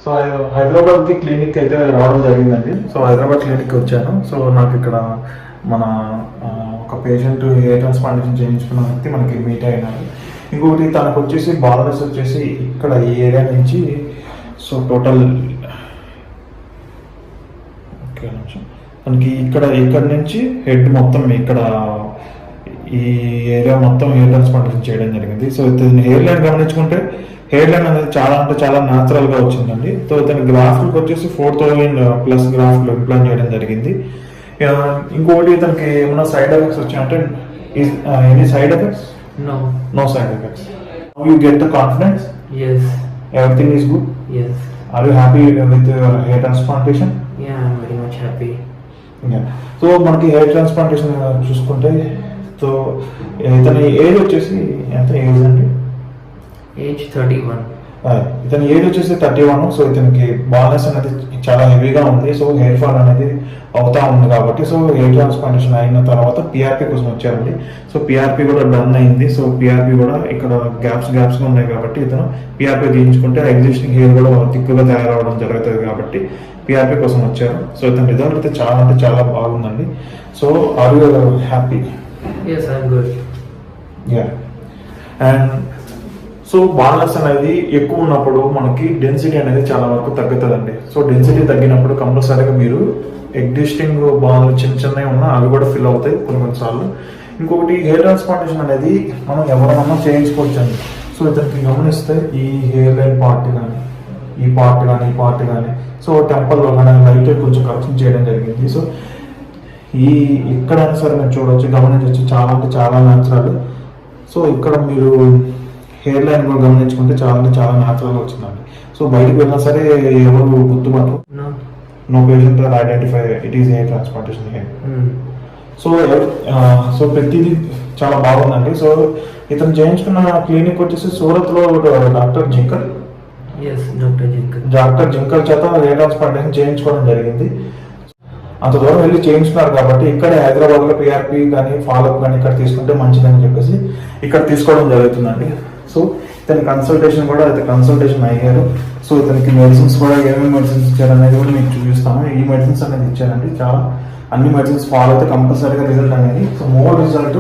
So హైదరాబాద్కి clinic అయితే రావడం జరిగిందండి. సో హైదరాబాద్ క్లినిక్కి వచ్చాను. సో నాకు ఇక్కడ మన ఒక పేషెంట్ హెయిర్ ట్రాన్స్ప్లాంటేషన్ చేయించుకున్న వ్యక్తి మనకి మీట్ అయినారు. ఇంకొకటి తనకు వచ్చేసి బాల్నెస్ వచ్చేసి ఇక్కడ ఈ ఏరియా నుంచి సో టోటల్ ఓకే మనకి ఇక్కడ నుంచి హెడ్ మొత్తం ఇక్కడ ఈ ఏరియా మొత్తం హెయిర్ ట్రాన్స్ప్లాంటేషన్ చేయడం జరిగింది. సో ఇతని హెయిర్ లైన్ గమనించుకుంటే హెయిర్ లైన్ అనేది చాలా అంటే చాలా న్యాచురల్గా వచ్చిందండి. సో ఇతని గ్రాఫ్లకు వచ్చేసి 4000+ గ్రాఫ్లు ఇంప్లాంట్ చేయడం జరిగింది. ఇంకొకటి ఇతనికి ఏమైనా సైడ్ ఎఫెక్ట్స్ వచ్చాయంటే any side effects? No side effects. You get the confidence? Everything is good? Yes. Are you happy with your hair transplantation? Yeah, I'm very much happy. So మనకి హెయిర్ ట్రాన్స్ప్లాంటేషన్ చూసుకుంటే so ఇతని age వచ్చేసి ఎంత age అండి? Age 31. ఇతని age వచ్చేసి 31. So ఇతనికి baldness అనేది చాలా హెవీగా ఉంది. సో హెయిర్ ఫాల్ అనేది అవుతా ఉంది కాబట్టి సో హెయిర్ ట్రాన్స్ప్లాంటేషన్ అయిన తర్వాత పిఆర్పి కోసం వచ్చారండి. సో పిఆర్పి కూడా డన్ అయింది. సో పిఆర్పి కూడా ఇక్కడ గ్యాప్స్గా ఉన్నాయి కాబట్టి ఇతను పిఆర్పి తీయించుకుంటే ఎగ్జిస్టింగ్ హెయిర్ కూడా థిక్గా తయారవడం జరుగుతుంది కాబట్టి పిఆర్పి కోసం వచ్చారు. సో ఇతని రిజల్ట్ అయితే చాలా అంటే చాలా బాగుందండి. So are you happy? Yes, I'm good. And so baldness అనేది ఎక్కువ ఉన్నప్పుడు మనకి డెన్సిటీ అనేది చాలా వరకు తగ్గుతుందండి. సో డెన్సిటీ తగ్గినప్పుడు కంపల్సరీగా మీరు ఎగ్జిస్టింగ్ బాల్ చిన్నవి ఉన్నా అవి కూడా ఫిల్ అవుతాయి కొన్నిసార్లు. ఇంకొకటి హెయిర్ ట్రాన్స్ప్లాంటేషన్ అనేది మనం ఎవరైనా చేయించుకోవచ్చండి. సో ఇతనికి గమనిస్తే ఈ హెయిర్ లైన్ పార్ట్ కానీ ఈ పార్ట్ కానీ సో టెంపల్లో కానీ లైట్ కొంచెం కరెక్షన్ చేయడం జరిగింది. సో ఎక్కడైనా సరే మీరు చూడవచ్చు, గమనించవచ్చు, చాలా అంటే చాలా న్యాచురల్. సో ఇక్కడ మీరు హెయిర్ లైన్ కూడా గమనించుకుంటే చాలా అంటే చాలా న్యాచురల్గా వచ్చిందండి. సో బయటకు వెళ్ళినా సరే ఎవరు గుర్తుపట్టరు. No patient or identify it is hair transplantation hair. So ప్రతిదీ చాలా బాగుందండి. సో ఇతను చేయించుకున్న క్లినిక్ వచ్చేసి సూరత్లో డాక్టర్ జింకల్ చేత హెయిర్ ట్రాన్స్ప్లాంటేషన్ చేయించుకోవడం జరిగింది. అంత దూరం వెళ్ళి చేయించుకున్నారు కాబట్టి ఇక్కడే హైదరాబాద్లో పిఆర్పి కానీ ఫాలోఅప్ కానీ ఇక్కడ తీసుకుంటే మంచిదని చెప్పేసి ఇక్కడ తీసుకోవడం జరుగుతుందండి. సో ఇతని కన్సల్టేషన్ అయ్యారు. సో ఇతనికి మెడిసిన్స్ కూడా ఏమేమి మెడిసిన్స్ ఇచ్చారనేది కూడా మీకు చూపిస్తాను. ఈ మెడిసిన్స్ అనేది ఇచ్చారండి. చాలా అన్ని మెడిసిన్స్ ఫాలో అయితే కంపల్సరీగా రిజల్ట్ అనేది. So more result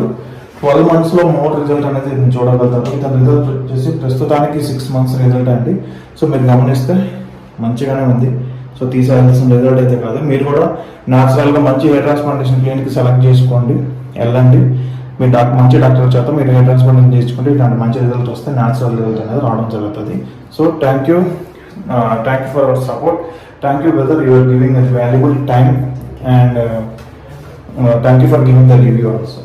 12 months more result అనేది చూడగలుగుతారు. ఇతని రిజల్ట్ వచ్చేసి ప్రస్తుతానికి 6 months రిజల్ట్ అండి. సో మీరు గమనిస్తే మంచిగానే ఉంది. సో తీసేయాల్సిన రిజల్ట్ అయితే కాదు. మీరు కూడా న్యాచురల్గా మంచి హెయిర్ ట్రాన్స్ప్లాంటేషన్ క్లినిక్ సెలెక్ట్ చేసుకోండి, వెళ్ళండి. మీ మంచి డాక్టర్ చేత మీరు హెయిర్ ట్రాన్స్ప్లాంటేషన్ చేసుకుంటే ఇలాంటి మంచి రిజల్ట్ వస్తే న్యాచురల్ రిజల్ట్ అనేది రావడం జరుగుతుంది. So thank you for our support. Thank you brother, you are giving a valuable time and thank you for giving the review also.